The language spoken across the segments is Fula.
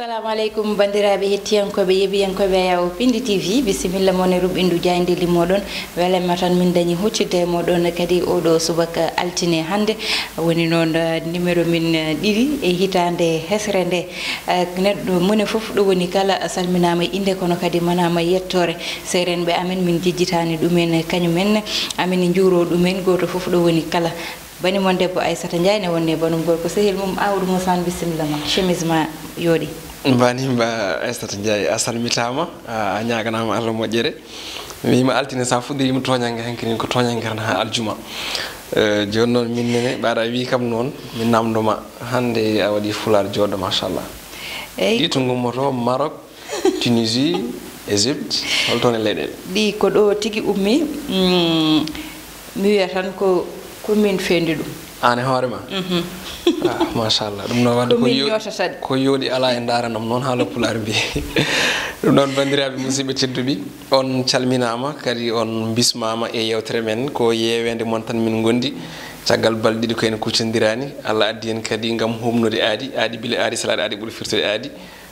Assalamu alaikum bandiraɓe hettiyankoɓe yeɓiyankoɓe yawo Pindi TV bisimilla mon e ruɓindu jayndeli moɗon welema tan min dañi huccide moɗon kadi oɗo subaka altine hande woni noon numéro min ɗiɗi e hitande hesre nde neɗɗo mone foof ɗo woni kala salminama inde kono kadi manama yettore serenɓe amen min jejjitani ɗumen kañumen amin juuro ɗumen goto foof ɗo woni kala bani mon debbo Aissata Ndiaye ne wonne banum gorko sehil mum Amadou Moussa bisimilla ma chemise ma yooɗi mbani mba Aissata Ndiaye a salmitama a ñaganama Allah moƴƴere wima altine sa fuɗɗirima toñangue hankkini ko toñangue tan ha aljuma joni noon min nene ɓaɗa wi kam noon min namdoma hande a waɗi fular joɗɗo machallah ɗi to gummoto Maroc Tunisie Égypte holtoon e leyɗele ɗi ko ɗo tigui ummi mi wiya tan ko min fendi ɗum an e hoorema machallah ɗum noon wadde ko yooɗi ala e daranam noon haala pulaar mbiye ɗum noon bandiraɓe musidɓe tedduɓe on calminama kadi on bismama e yewtere men ko yewede moon tan min gondi caggal balɗe ɗiɗi ko en kuccodirani Allah addi en kadi gam humnude aadi bile aadi salaɗe aadi ɓuuri firtude aadi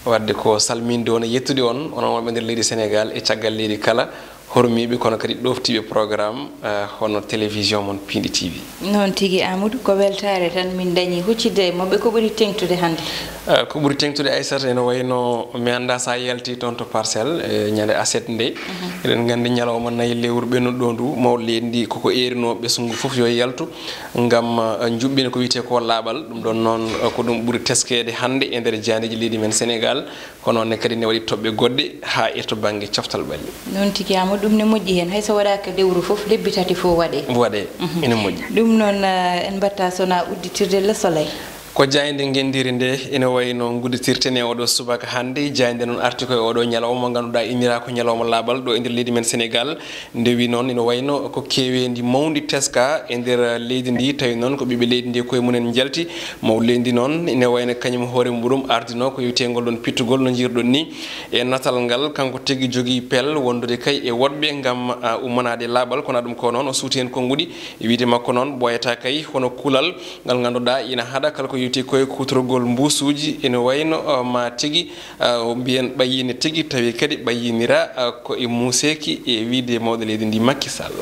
wadde ko salminde on e yettude on onon wonɓe nder leydi Sénégal e caggal leydi kala hormiɓe kono kadi ɗoftiɓe programme hono télévision mon Pindi TV noon tigui Amadou ko weltare tan min dañi huccidde moɓe ko ɓuuri tengtude hande ko ɓuuri tengtude Aissata ene wayno mi anda sa yalti toon to Parcelles e ñande aset nde eɗen gandi ñalawma nayyi lewru ɓennuɗo ɗo ndu mawɗo leydi ndi koko erino ɓesgu foof yo yaltu gam juɓɓine ko wiyete ko laaɓal ɗum ɗon noon ko ɗum ɓuuri teskede hande e nder jandeji leydi men Sénégal kono ne kadi ne waɗi toɓɓe goɗɗe ha e to banggue coftal ɓalli noon tigui Amadou ɗum ne moƴƴi hen hayso waɗaka lewru foof lebbi tati fof waɗe ene moƴƴi ɗum noon en batta sona udditirde Le Soleil ko jayde gendiri nde ene wayno gudditirten e oɗo subaka hande jayde noon arti koye oɗo ñalawma ganduɗa innira ko ñalawma laaɓal ɗo e nder leydi men Sénégal ndewi noon ene wayno ko kewendi mawdi teska e nder leydi ndi tawi noon ko ɓiɓe leydi ndi koye munen jalti mawɗo leydi ndi noon ene wayno kañum hoore muɗum ardino ko yewtegol ɗon pittugol no jirɗon ni e natal ngal kanko tigui jogui pel wondude kay e woɗɓe gam ummanade laaɓal kono ɗum ko noon o suuti hen konnguɗi e wiide makko noon ɓoyata kay hono kulal ngal ganduɗa ina haɗa kala ko yewti koye kutorgol mbusuji ene wayno ma tigui mbiyen ɓayine tigui tawi kadi ɓayinira ko e museki e wiide mawɗo leydi ndi Macky Sall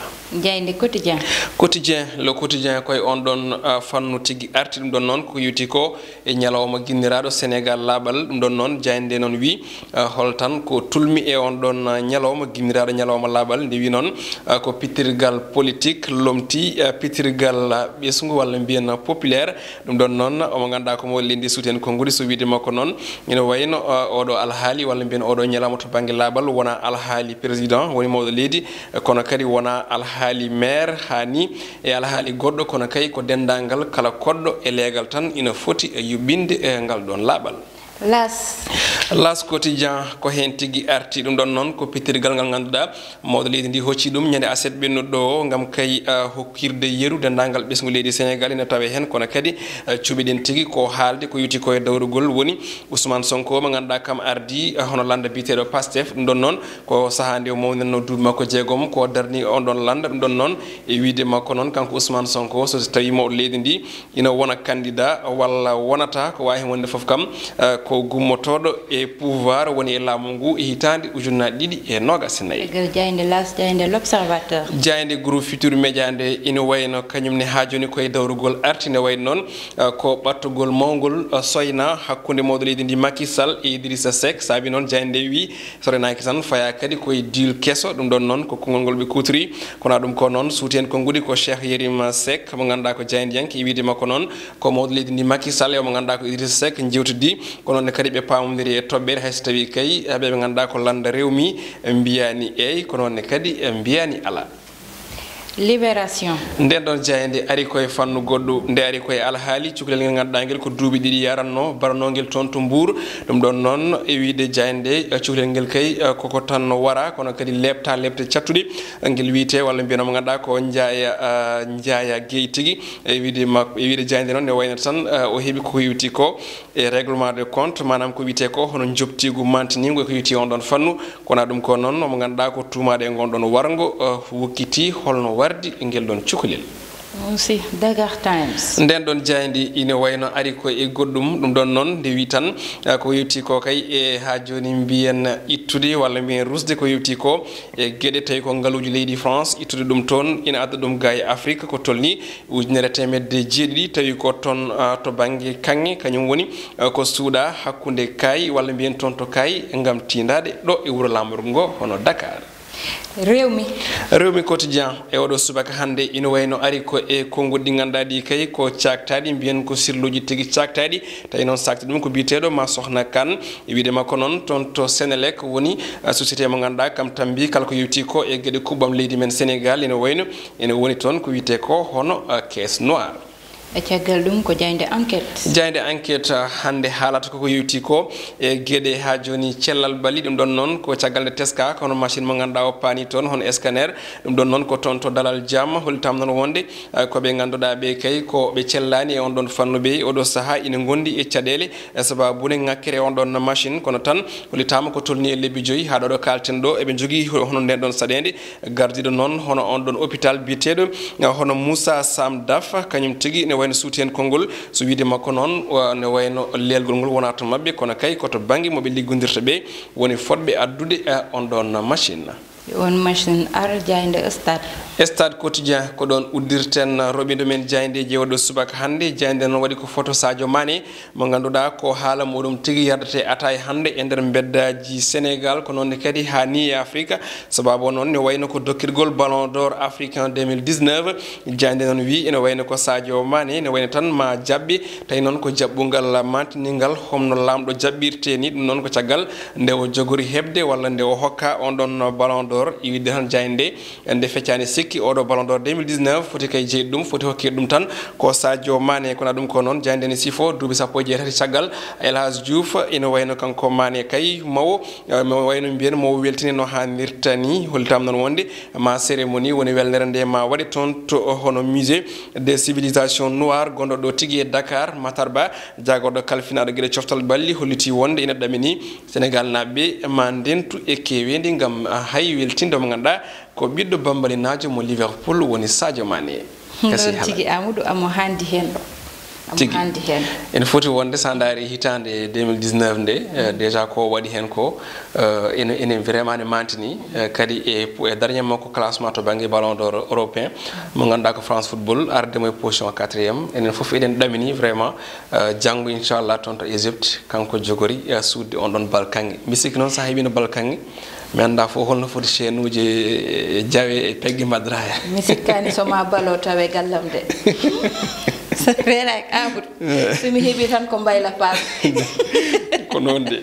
jayde quotidien le quotidien koye on ɗon fannu tigui arti ɗum ɗon noon ko yewti ko e ñalawma guinniraɗo Sénégal laaɓal ɗum ɗon noon jayde noon wi holtan ko tulmi e on ɗon ñalawma guinniraɗo ñalawma laaɓal nde wi noon ko pittirgal politique lomti pittirgal ɓesgu walla mbiyen populaire ɗum ɗon noon omo ganduɗa ko mawɗo leydi ndi suuti hen konnguɗi so wiide makko noon ene wayno oɗo alhaali walla mbiyen oɗo ñalawma to banggue laaɓal wona alhaali président woni mawɗo leydi kono kadi wona alhaali maire hani e alhaali goɗɗo kono kay ko dendagal kala koɗɗo e leegal tan ina foti e yuɓɓinde e ngal ɗon laaɓal Las quotidien ko hen tigui arti ɗum ɗon noon ko pittirgal ngal ganduɗa mawɗo leydi ndi hocci ɗum ñande aset ɓennuɗo o gam kay hokkirde yeru dendagal ɓesgu leydi Sénégal ene tawe hen kono kadi cuɓiɗen tigui ko haalde ko yuti koye dawrugol woni Ousmane Sonko mo ganduɗa kam ardi hono landa biteɗo Pastef ɗum ɗon noon ko saaha nde o mawnino duuɓi makko jeegom ko darni on ɗon landa ɗum ɗon noon e wiide makko noon kanko Ousmane Sonko so tawi mawɗo leydi ndi ina wona candidat walla wonata ko wawi hen wonde foof kam ko gummotoɗo e pouvoir woni e laamu ngu e hitande ujunnaje 2024 jayde las jayde l'observateur jayde groupe Futurs Médias nde ina wayno kañumne ha joni koye dawrugol arti ne wayno noon ko ɓattugol mawgol soyna hakkude mawɗo leydi ndi Macky Sall e Idrissa Seck saabi noon jayde wi sorenaki tan faya kadi koye deal kesso ɗum ɗon noon ko konngol ngol ɓe kutori kono ɗum ko noon suuti hen konnguɗi ko Cheikh Yérim Seck mo ganduɗa ko jayde yanke e wiide makko noon ko mawɗo leydi ndi Macky Sall e mo ganduɗa ko Idrissa Seck jewtidi ko noon kadi ɓe pamodiri e toɓɓere hayso tawi kay ɓe ganduɗa ko landa rewmi mbiyani eyyi ko noonne kadi mbiyani ala Libération nden ɗon jayde ari koye fannu goɗɗo nde ari koye alhaali cukalel ngel ganduɗa ngel ko duuɓi ɗiɗi yaranno baranogel toon to Mbour ɗum ɗon noon e wiide jayde cukalel ngel kay koko tan wara kono kadi lebta lebte cattuɗe ngel wiite walla mbiyanomo ganduɗa ko Ndiaya Guèye tigui e wiide makko e wiide jayde noon ne wayno tan o heeɓi ko yewti ko e règlement de compte manam ko wiite ko hono joptigu mantinigo ko yewti on ɗon fannu kono ɗum ko noon omo ganduɗa ko tumade e gonɗon wargo wokkiti holno wardi ngel ɗon cukalel aussi Dakar Times nden ɗon jaydi ina wayno ari ko e goɗɗum ɗum ɗon noon nde wi tan ko yewti ko kay e ha joni mbiyen ittude walla mbiyen rusde ko yewti ko e gueɗe tawi ko ngaaluji leydi France ittude ɗum toon ina adda ɗum ga e Afrique ko tolni 1970 tawi ko toon to banggue kanŋe kañum woni ko suuɗa hakkude kayi walla mbiyen toon to kayi gam tindade ɗo e wuuro lamorgo ngo hono Dakar. Rewmi quotidien e oɗo subaka hande ina wayno ari ko e konngol ɗi ganduɗa ɗi kay ko caktaɗi mbiyen ko sirluji tigui caktaɗi tawi noon sakti ɗum ko biteɗo ma sohna Kane e wiide makko noon toon to Senelec woni société mo ganduɗa kam tambi kala ko yewti ko e gueɗe kuɓɓam leydi men Sénégal ina wayno ene woni toon ko wiyete ko hono caisse noire. e caggal ɗum ko jayde enquête hande haalata koko yewti ko e gueɗe ha joni cellal bali ɗum ɗon noon ko caggal nde teska kono machine mo ganduɗa o paani toon hono scanner ɗum ɗon noon ko toon to dalal jam hollitam noon wonde koɓe ganduɗa ɓe kay ko ɓe cellani e on ɗon fannu ɓe oɗo saaha ina gondi e caɗele sababude ngakkere on ɗon machine kono tan hollitama ko tolni e lebbi 5 ha ɗo kalten ɗo eɓe jogui hono nden ɗon saɗede gardiɗo noon hono on ɗon hôpital biteɗo hono Moussa Sam Daf kañum tigui ne wayno suuti hen konngol so wiide makko noon ne wayno lelgol ngol wona to mabɓe kono kay koto banggue moɓe liggodirta ɓe woni fodɓe addude on ɗon machine. on machine ar jayde stade quotidien ko ɗon uddirten roɓindo men jayde jewɗo subaka hande jayde noon waɗi ko photo Sadio Mané mo ganduɗa ko haala muɗum tigui yardate atay hande e nder beddaji Sénégal ko noonne kadi ha ni e Afrique sababu noon ne wayno ko dokkirgol ballon d'or africain 2019 jayde noon wi ene wayno ko Sadio Mané ne wayno tan ma jabɓe tawi noon ko jaɓɓugal mantinigal homno lamɗo jaɓɓirte ni ɗum noon ko caggal nde o jogori hebde walla nde o hokka on ɗon ballon d'or iwide tan jayde nde feccani sikki oɗo ballon d'or 2019 foti kay jeyɗi ɗum foti hokkide ɗum tan ko Sadio Mané kono ɗum ko noon jayde ne sifo duuɓi 17 caggal El Hadji Diouf ina wayno kanko Mané kay mawo mo wayno mbiyen mo weltini no hannirta ni hollitam noon wonde ma cérémonie woni welnere nde ma waɗi toon to hono musée des civilisations noires gonɗo ɗo tigui e Dakar Matar Ba jagorɗo kalfinaɗo gueɗe coftal balli holliti wonde ina ɗamini Sénégal naɓe ma ndentu e kewedi gam hay weltinde mo ganduɗa ko ɓiɗɗo bambalinajo mo Liverpool woni Sadio Mané. kasi tigi Amadou amo handi hen ɗo ene foti wonde sa daari hitande 2019 nde déjà ko waɗi hen ko ene vraiment ne mantini kadi e dernier makko classement to banggue ballon d'or européen mo ganduɗa ko France Football ardemo e position 4e enen foof eɗen ɗamini vraiment janggo inchallah toon to Égypte kanko jogori sudde on ɗon bal kanŋe mi sikki noon sa heeɓino bal kanŋe mi anda fof holno foti chaine uji jawe e pegge madraya mi sikkani soma balo tawe gallam de renak Amadou somi heeɓi tan ko mbayla paas ko noon de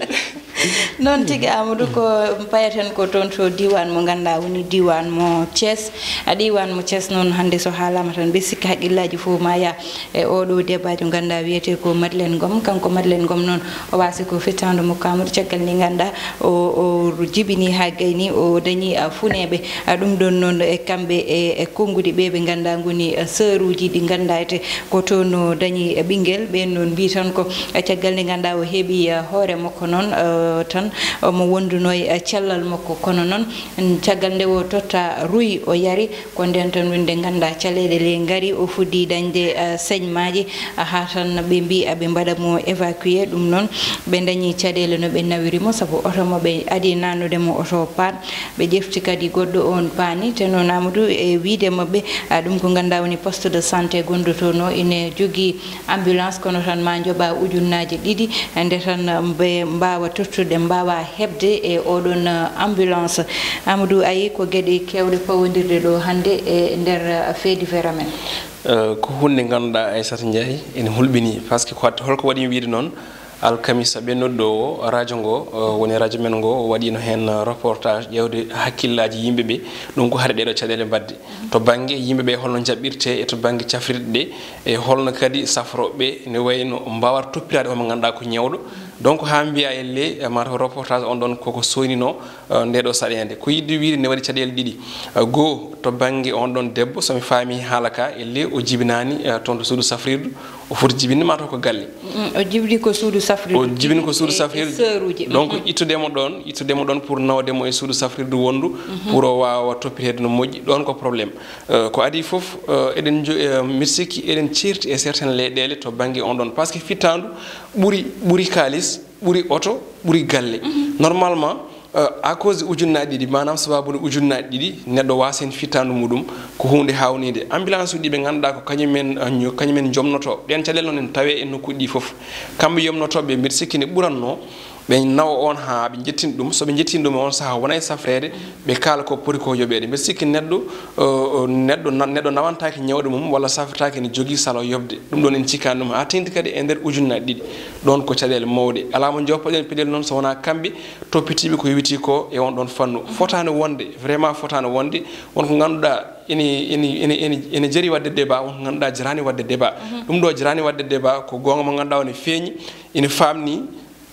noon tigi Amadou ko payaten ko toon to diwan mo ganduɗa woni diwan mo Thiès diwan mo Thiès noon hande so haalama tan ɓe sikka haqqillaji fof ma ya e oɗo débat mo ganduɗa wiyete ko Madeleine Ngom kanko Madeleine Ngom noon o wasi ko fettande mo Amadou caggal ni ganduɗa o jibini ha gayni o dañi funeɓe ɗum ɗon noon e kamɓe e konngudi ɓe ɓe ganduɗa goni sœur uji ɗi ganduɗa ete ko toon o dañi ɓinguel ɓen noon mbi tan ko caggal ni ganduɗa o heeɓi hoore makko noon tan mo wonduno e cellal makko kono noon caggal nde o totta ruyi o yari ko nden tan winde ganda caleɗe le ngari o fuddi dañde saignemaji ha tan ɓe mbi aɓe mbaɗa mo évacué ɗum noon ɓe dañi caɗele no ɓe nawirimo saabu oto mo ɓe adi nannudemo oto pan ɓe ƴefti kadi goɗɗo on paani te noon Amadou e wiide mabɓe ɗum ko ganda woni poste de santé gondotono ine jogui ambulance kono tan ma jooɓa ujunnaji ɗiɗi nde tan ɓe mbawa tottude mbawa hebde e oɗon ambulance Amadou ayi ko gueɗe kewɗe pawodirde ɗo hande e nder feedi vera men ko hunde ganduɗa Aissata Ndiaye ene hulɓini par ce que holko waɗi wiide noon alkamisa ɓe nodɗo o radio ngo woni radio men ngo waɗino hen reportage ƴewde hakkillaji yimɓeɓe ɗum ko haade ɗeɗo caɗele mbadde to banggue yimɓeɓe holno jaɓɓirte e to banggue cafrirɗe ɗe e holno kadi safroɓe ne wayno mbawata toppirade omo ganduɗa ko ñawɗo donc ha mbiya elle mata reportage on ɗon koko soynino ndeɗo saɗede ko yidde wiide ne waɗi caɗele ɗiɗi goo to banggue on ɗon debbo somi faami haala ka elle o jibinani toon to suudu safrirdu o foti jibinde mataw ko galle o jibini ko suudu safrirdu o jibini ko suudu safrirdu donc ittudemo ɗon pour nawdemo e suudu safrirdu wondu pour o wawa toppitede no moƴƴi ɗon ko probléme ko adi foof eɗen mbiɗa sikki eɗen certi e certaine leyɗele to banggue on ɗon par ce que fittandu ɓuuri kalis ɓuuri oto ɓuuri galle normalement à cause ujunnaji ɗiɗi manam sababude ujunnaji ɗiɗi neɗɗo wasa hen fittandu muɗum ko hunde hawnide ambulance uji ɓe ganduɗa ko kañumen jomnoto ɗen caɗele noon en tawe e nokkuji ɗi foof kamɓe yomnotoɓe mbiɗa sikki ne ɓuranno ɓe nawa on ha ɓe jettini ɗum soɓe jettini ɗum on saaha wona e safrede ɓe kaala ko poti ko yoɓede mbiɗa sikki neɗɗo nawantaki ñawɗo mum walla safritaki ne jogui salo yobde ɗum ɗon en cikkani ɗum ha tengti kadi e nder ujunnaji ɗiɗi ɗon ko caɗele mawɗe alamo joppaɗen peɗel noon so wona kamɓe toppitiɓe ko yewiti ko e on ɗon fannu fotani wonde vraiment fotani wonde wonko ganduɗa ene jari wadde débat wonko ganduɗa jarani wadde débat ɗum ɗo jarani wadde débat ko gonga mo ganduɗa one feeñi ina famni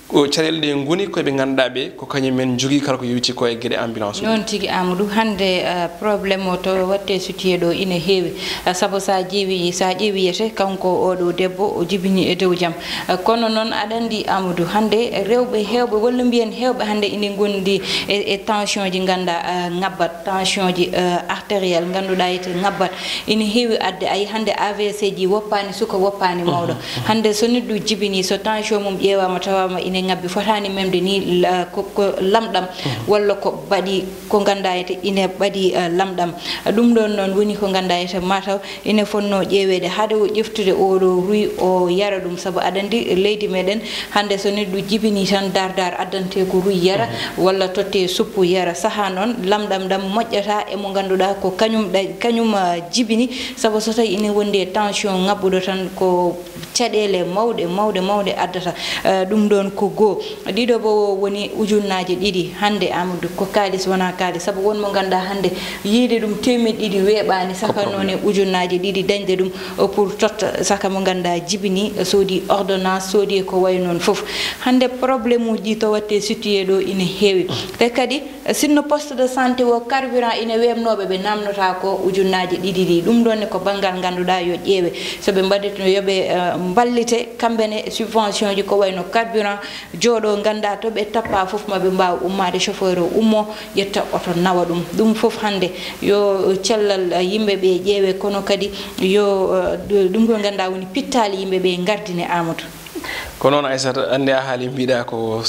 ko caɗele ɗe goni koɓe ganduɗa ɓe ko kañumen jogui kala ko yewti ko e gueɗe ambulance noon tigui Amadou hande probléme o to watte situé ɗo ina heewi saabu sa ƴeewi yiyete kanko oɗo debbo o jibini e dow jaam kono noon aɗa andi Amadou hande rewɓe hewɓe walla mbiyen hewɓe hande ina gondi e tension ji ganda ngabbat tension ji artériel ganduɗa yete ngabbat ina heewi adde ayi hande AVC ji woppani suka woppani mawɗo hande so neɗɗo jibini so tension mum ƴeewama tawama ine ngabbi fotani memde ni ko lamɗam walla ko baɗi ko gandayete ine baɗi lamɗam ɗum ɗon noon woni ko gandayete mataw ine fonno ƴeewede haade o ƴeftude oɗo ruy o yara ɗum saabu aɗa andi leydi meɗen hande so neɗɗo jibini tan dar addante ko ruy yara walla totte suppu yara saaha noon lamɗam ɗam moƴƴata emo ganduɗa ko kañum jibini saabu so tawi ine wondi e tension ngabbuɗo tan ko caɗele mawɗe addata ɗum ɗon ko goo ɗiɗo bo woni ujunnaji ɗiɗi hande Amadou ko kalis wona kalis saabu wonmo ganduɗa hande yiide ɗum temedde ɗiɗi weeɓani saka noon e ujunnaji ɗiɗi dañde ɗum pour totta saka mo ganduɗa jibini soodi ordonnance soodi ko way noon foof hande probléme uji to watte situé ɗo ina heewi te kadi sinno poste de santé o carburant ina webnoɓe ɓe namnota ko ujunnaji ɗiɗi ɗi ɗum ɗonne ko banggal ganduɗa yo ƴeewe soɓe mbaɗit no yooɓe ballite kamɓene subvention ji ko wayno carburant jooɗo ganda to ɓe tappa foof maɓe mbawa ummade chauffeur o ummo ƴetta oto nawa ɗum foof hande yo cellal yimɓeɓe ƴeewe kono kadi yo ɗum ɗo ganda woni pittali yimɓeɓe gardine Amadou ko noon Aissata andi a haali mbiɗa ko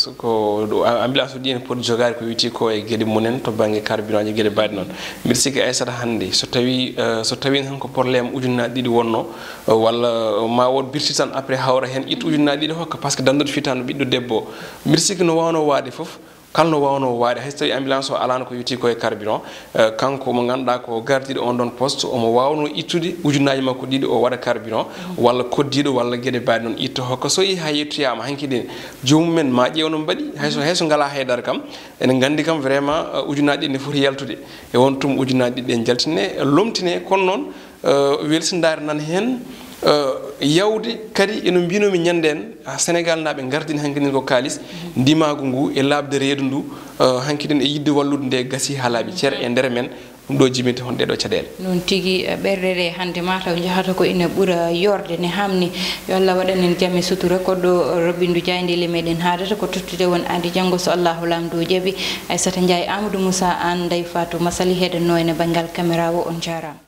ambulance uji ɗi poti jogade ko witi ko e gueɗe munen to banggue carburant ji gueɗe mbaɗi noon mbiɗa sikki Aissata hande so tawi tan ko probléme ujunnaji ɗiɗi wonno walla ma won birti tan après hawra hen ƴetta ujunnaji ɗiɗi hokka par ce que dandude fitanu ɓiɗɗo debbo mbiɗa sikki no wawno waade foof kala no wawno waade hayso tawi ambulance o alano ko yewti koye carburant kanko mo ganduɗa ko gardiɗo on ɗon poste omo wawno ittude ujunnaji makko ɗiɗi o waɗa carburant walla koddiɗo walla gueɗe mbaɗi noon itta hokka so yeehi ha yettoyama hankkadi jomumen ma ƴeew no mbaɗi hayso ngala haydara kam enen gandi kam vraiment ujunnaji ɗi ne foti yaltude e won tum ujunnaji ɗiɗi ɗe jaltine lomtine kono noon welsidare nan hen yawde kadi eno mbinomi ñande en Sénégal naɓe gardini hankkadin ko kalis ndimagu ngu e labde reedu ndu hankkadin e yidde wallude nde gasi ha laaɓi ceer e nder men ɗum ɗo jibinte hon ɗeɗo caɗele noon tigui ɓerɗe ɗe hande mataw jahata ko ina ɓuura yorde ne hamni yo Allah waɗanen jaam e sutura koɗɗo Robindu Diaydeli meɗen haadata ko tottude won andi janggo so Allahu lamdo jaaɓi Aissata Ndiaye Amadou Moussa An Ndeye Fatou Massaly heɗanno ene banggal caméra o on jarama